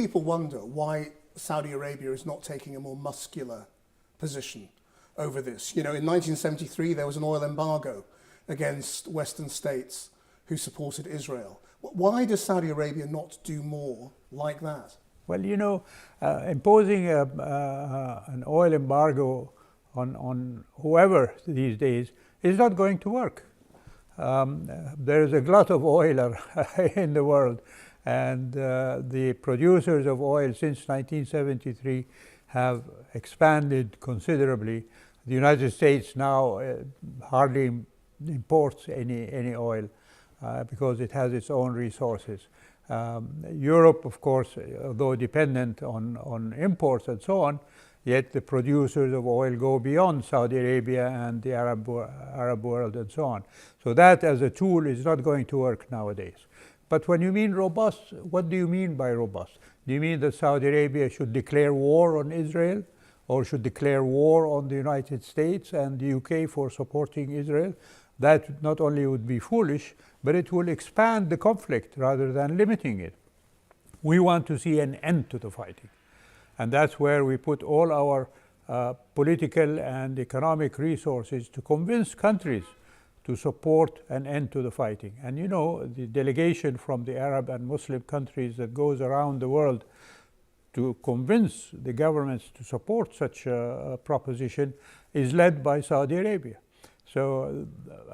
people wonder why Saudi Arabia is not taking a more muscular position over this. You know, in 1973 there was an oil embargo against Western states who supported Israel. Why does Saudi Arabia not do more like that? Well, you know, imposing an oil embargo on whoever these days is not going to work. There is a glut of oil in the world, and the producers of oil since 1973 have expanded considerably. The United States now hardly imports any oil because it has its own resources. Europe, of course, although dependent on imports and so on, yet the producers of oil go beyond Saudi Arabia and the Arab world and so on. So that as a tool is not going to work nowadays. But when you mean robust, what do you mean by robust? Do you mean that Saudi Arabia should declare war on Israel, or should declare war on the United States and the UK for supporting Israel? That not only would be foolish, but it will expand the conflict rather than limiting it. We want to see an end to the fighting. And that's where we put all our political and economic resources to convince countries to support an end to the fighting. And you know, the delegation from the Arab and Muslim countries that goes around the world to convince the governments to support such a proposition is led by Saudi Arabia. So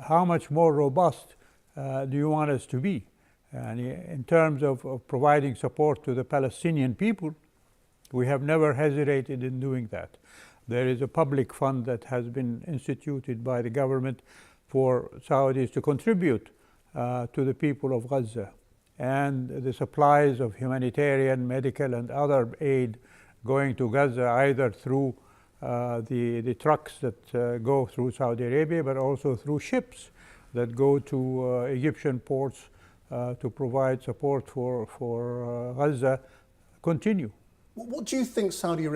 how much more robust do you want us to be? And in terms of providing support to the Palestinian people, we have never hesitated in doing that. There is a public fund that has been instituted by the government for Saudis to contribute to the people of Gaza. And the supplies of humanitarian, medical, and other aid going to Gaza, either through the trucks that go through Saudi Arabia, but also through ships that go to Egyptian ports to provide support for Gaza, continue. What do you think Saudi Arabia